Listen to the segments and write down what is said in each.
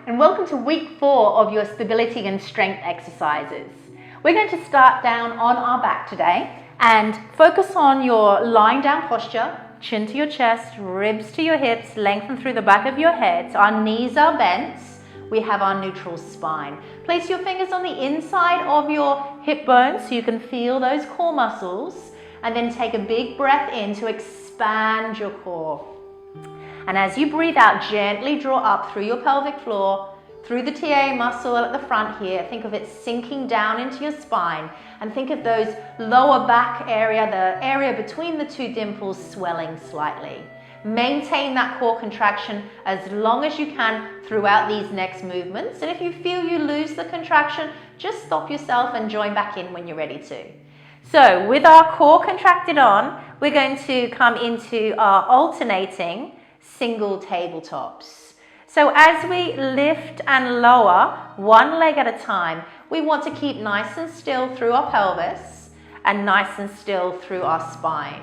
and welcome to week 4 of your stability and strength exercises. We're going to start down on our back today and focus on your lying down posture, chin to your chest, ribs to your hips, lengthen through the back of your head. Our knees are bent. We have our neutral spine. Place your fingers on the inside of your hip bones so you can feel those core muscles, and then take a big breath in to expand your core. And as you breathe out, gently draw up through your pelvic floor, through the TA muscle at the front here. Think of it sinking down into your spine, and think of those lower back area, the area between the two dimples, swelling slightly. Maintain that core contraction as long as you can throughout these next movements. And if you feel you lose the contraction, just stop yourself and join back in when you're ready to. So with our core contracted on, we're going to come into our alternating single tabletops. So as we lift and lower one leg at a time, we want to keep nice and still through our pelvis and nice and still through our spine.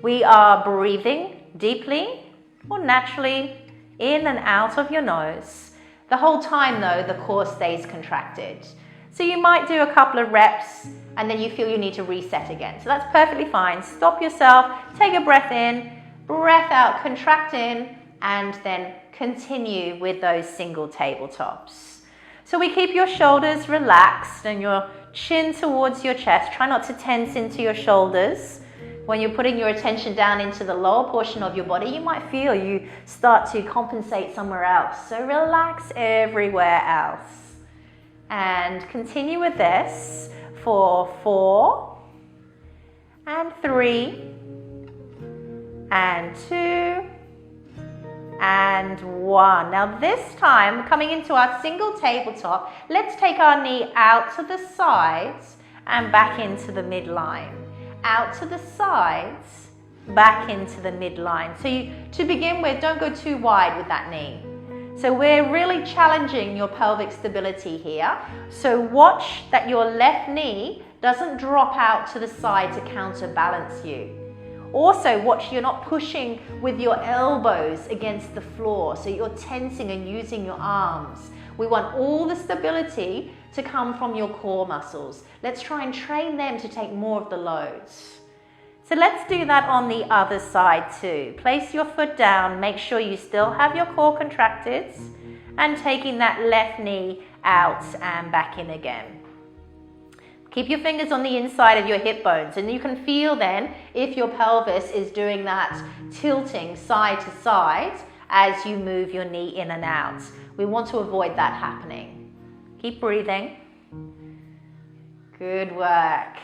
We are breathing deeply or naturally in and out of your nose. The whole time though, the core stays contracted. So you might do a couple of reps and then you feel you need to reset again. So that's perfectly fine. Stop yourself, take a breath in, breath out, contract in, and then continue with those single tabletops. So we keep your shoulders relaxed and your chin towards your chest. Try not to tense into your shoulders. When you're putting your attention down into the lower portion of your body, you might feel you start to compensate somewhere else. So relax everywhere else. And continue with this for 4 and 3 and 2 and 1. Now this time, coming into our single tabletop, let's take our knee out to the sides and back into the midline. Out to the sides, back into the midline. So to begin with, don't go too wide with that knee. So we're really challenging your pelvic stability here. So watch that your left knee doesn't drop out to the side to counterbalance you. Also, watch you're not pushing with your elbows against the floor, so you're tensing and using your arms. We want all the stability to come from your core muscles. Let's try and train them to take more of the loads. So let's do that on the other side too. Place your foot down, make sure you still have your core contracted, and taking that left knee out and back in again. Keep your fingers on the inside of your hip bones, and you can feel then if your pelvis is doing that tilting side to side as you move your knee in and out. We want to avoid that happening. Keep breathing. Good work.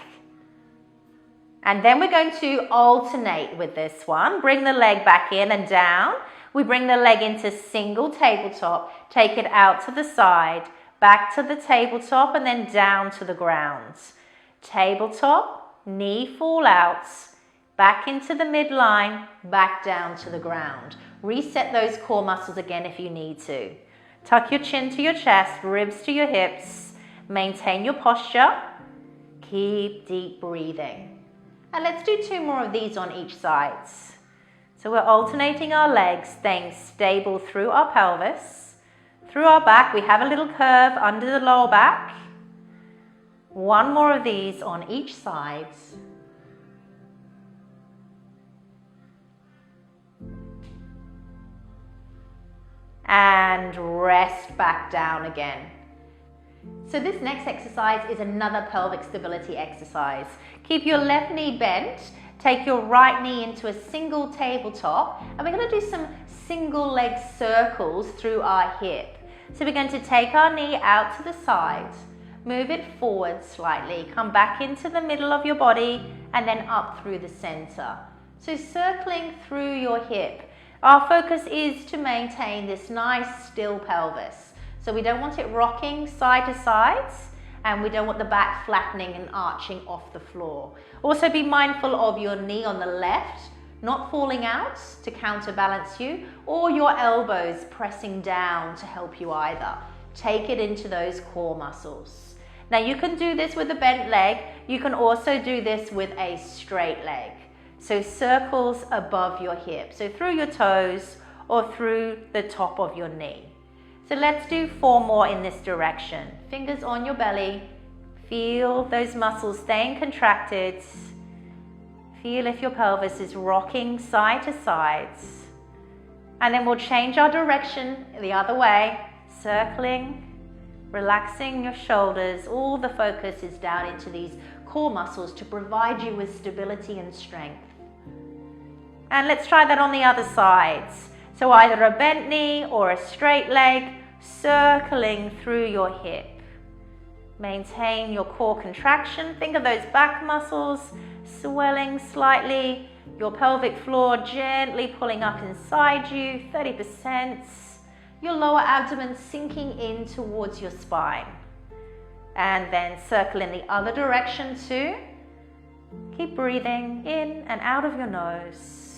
And then we're going to alternate with this one. Bring the leg back in and down. We bring the leg into single tabletop, take it out to the side, back to the tabletop, and then down to the ground. Tabletop, knee fall out, back into the midline, back down to the ground. Reset those core muscles again if you need to. Tuck your chin to your chest, ribs to your hips. Maintain your posture. Keep deep breathing. And let's do 2 more of these on each side. So we're alternating our legs, staying stable through our pelvis. Through our back, we have a little curve under the lower back. 1 more of these on each side. And rest back down again. So this next exercise is another pelvic stability exercise. Keep your left knee bent. Take your right knee into a single tabletop, and we're going to do some single leg circles through our hip. So we're going to take our knee out to the side, move it forward slightly, come back into the middle of your body, and then up through the center. So circling through your hip. Our focus is to maintain this nice still pelvis. So we don't want it rocking side to side, and we don't want the back flattening and arching off the floor. Also be mindful of your knee on the left not falling out to counterbalance you, or your elbows pressing down to help you either. Take it into those core muscles. Now you can do this with a bent leg. You can also do this with a straight leg. So circles above your hip, so through your toes or through the top of your knee. So let's do 4 more in this direction. Fingers on your belly. Feel those muscles staying contracted. Feel if your pelvis is rocking side to side. And then we'll change our direction the other way, circling, relaxing your shoulders. All the focus is down into these core muscles to provide you with stability and strength. And let's try that on the other side. So either a bent knee or a straight leg, circling through your hip. Maintain your core contraction. Think of those back muscles swelling slightly. Your pelvic floor gently pulling up inside you, 30%. Your lower abdomen sinking in towards your spine. And then circle in the other direction too. Keep breathing in and out of your nose.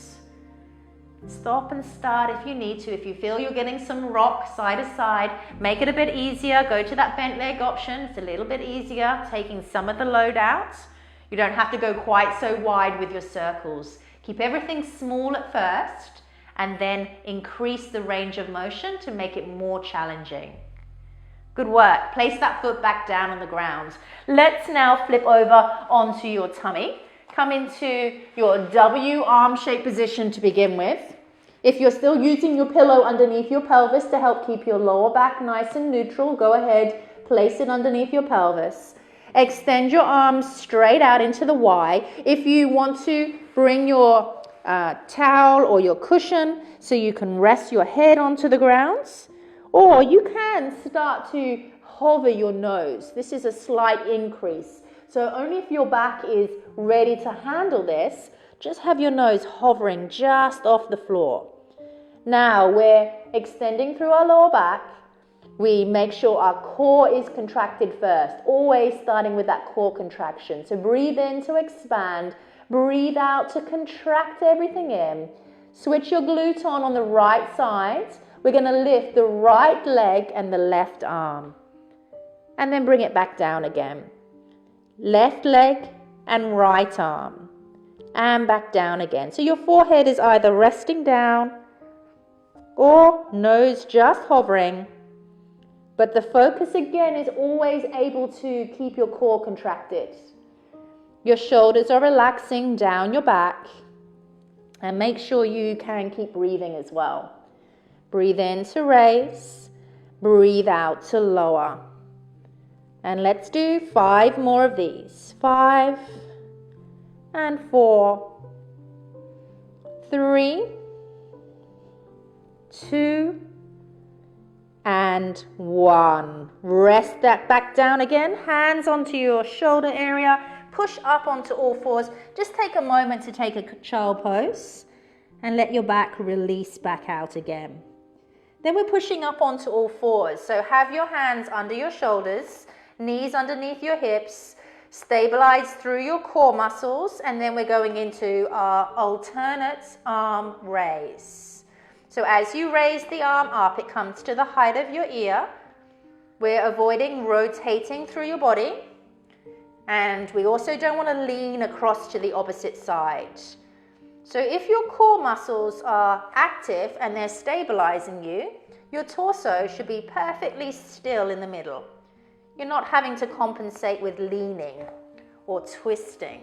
Stop and start if you need to. If you feel you're getting some rock side to side, make it a bit easier. Go to that bent leg option. It's a little bit easier, taking some of the load out. You don't have to go quite so wide with your circles. Keep everything small at first and then increase the range of motion to make it more challenging. Good work. Place that foot back down on the ground. Let's now flip over onto your tummy. Come into your W arm shape position to begin with. If you're still using your pillow underneath your pelvis to help keep your lower back nice and neutral, go ahead, place it underneath your pelvis. Extend your arms straight out into the Y. If you want to, bring your towel or your cushion so you can rest your head onto the ground. Or you can start to hover your nose. This is a slight increase. So only if your back is ready to handle this, just have your nose hovering just off the floor. Now we're extending through our lower back. We make sure our core is contracted first, always starting with that core contraction. So breathe in to expand, breathe out to contract everything in. Switch your glute on the right side. We're going to lift the right leg and the left arm. And then bring it back down again. Left leg and right arm. And back down again. So your forehead is either resting down or nose just hovering. But the focus again is always able to keep your core contracted. Your shoulders are relaxing down your back. And make sure you can keep breathing as well. Breathe in to raise. Breathe out to lower. And let's do 5 more of these. 5 and 4, 3, 2, and 1. Rest that back down again. Hands onto your shoulder area. Push up onto all fours. Just take a moment to take a child pose and let your back release back out again. Then we're pushing up onto all fours. So have your hands under your shoulders, knees underneath your hips, stabilize through your core muscles, and then we're going into our alternate arm raise. So as you raise the arm up, it comes to the height of your ear. We're avoiding rotating through your body, and we also don't want to lean across to the opposite side. So if your core muscles are active and they're stabilizing you, your torso should be perfectly still in the middle. You're not having to compensate with leaning or twisting.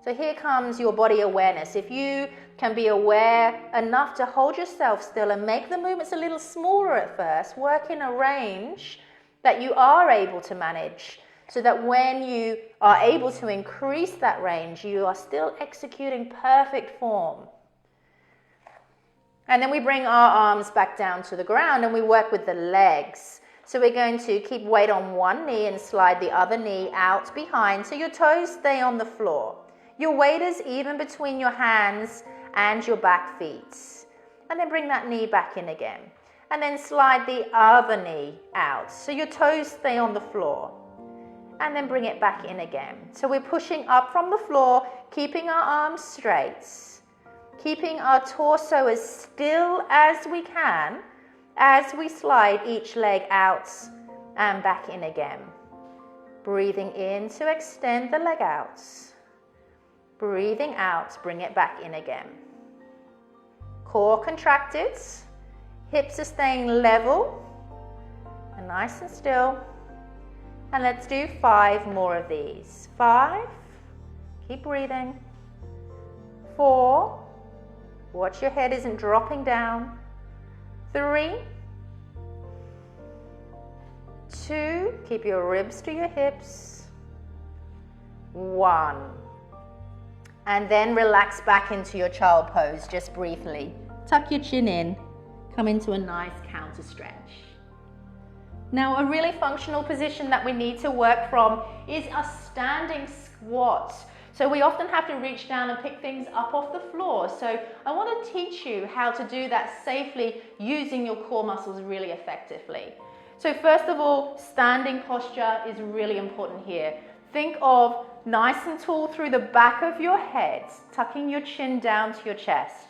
So here comes your body awareness. If you can be aware enough to hold yourself still and make the movements a little smaller at first, work in a range that you are able to manage, so that when you are able to increase that range, you are still executing perfect form. And then we bring our arms back down to the ground and we work with the legs. So we're going to keep weight on one knee and slide the other knee out behind so your toes stay on the floor. Your weight is even between your hands and your back feet. And then bring that knee back in again. And then slide the other knee out so your toes stay on the floor. And then bring it back in again. So we're pushing up from the floor, keeping our arms straight, keeping our torso as still as we can as we slide each leg out and back in again. Breathing in to extend the leg out. Breathing out, bring it back in again. Core contracted, hips are staying level, nice and still. And let's do 5 more of these. 5, keep breathing. 4, watch your head isn't dropping down. 3, 2, keep your ribs to your hips. 1. And then relax back into your child pose just briefly. Tuck your chin in, come into a nice counter stretch. Now, a really functional position that we need to work from is a standing squat. So we often have to reach down and pick things up off the floor. So I want to teach you how to do that safely using your core muscles really effectively. So first of all, standing posture is really important here. Think of nice and tall through the back of your head, tucking your chin down to your chest.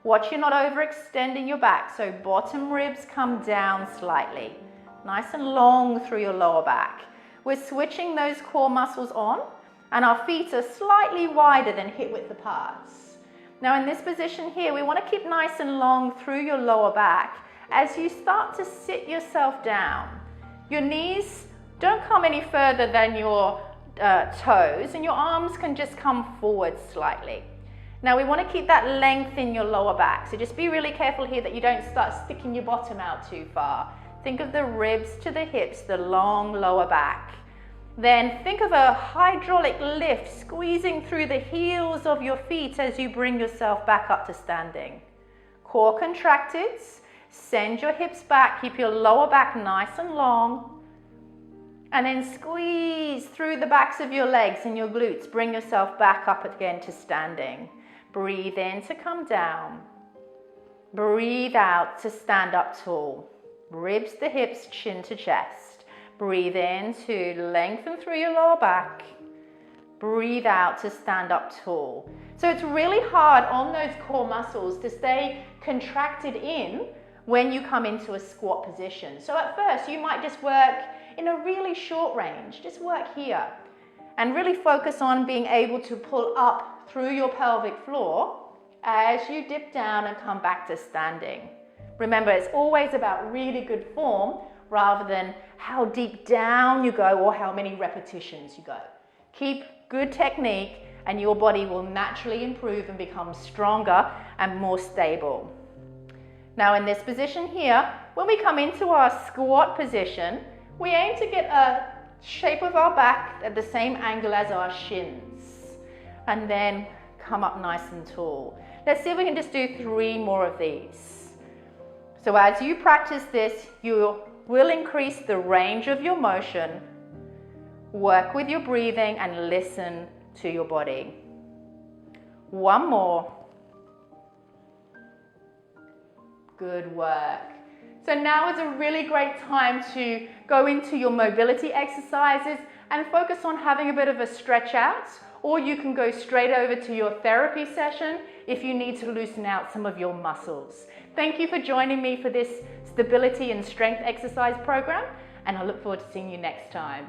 Watch you're not overextending your back, so bottom ribs come down slightly. Nice and long through your lower back. We're switching those core muscles on, and our feet are slightly wider than hip width apart. Now in this position here, we want to keep nice and long through your lower back as you start to sit yourself down. Your knees don't come any further than your toes, and your arms can just come forward slightly. Now we want to keep that length in your lower back, so just be really careful here that you don't start sticking your bottom out too far. Think of the ribs to the hips, the long lower back. Then think of a hydraulic lift squeezing through the heels of your feet as you bring yourself back up to standing. Core contracted, send your hips back, keep your lower back nice and long. And then squeeze through the backs of your legs and your glutes. Bring yourself back up again to standing. Breathe in to come down. Breathe out to stand up tall. Ribs to hips, chin to chest. Breathe in to lengthen through your lower back. Breathe out to stand up tall. So it's really hard on those core muscles to stay contracted in when you come into a squat position. So at first you might just work in a really short range. Just work here and really focus on being able to pull up through your pelvic floor as you dip down and come back to standing. Remember, it's always about really good form rather than how deep down you go or how many repetitions you go. Keep good technique and your body will naturally improve and become stronger and more stable. Now in this position here, when we come into our squat position, we aim to get a shape of our back at the same angle as our shins. And then come up nice and tall. Let's see if we can just do 3 more of these. So as you practice this, you will increase the range of your motion, work with your breathing and listen to your body. 1 more. Good work. So now is a really great time to go into your mobility exercises and focus on having a bit of a stretch out, or you can go straight over to your therapy session if you need to loosen out some of your muscles. Thank you for joining me for this stability and strength exercise program, and I look forward to seeing you next time.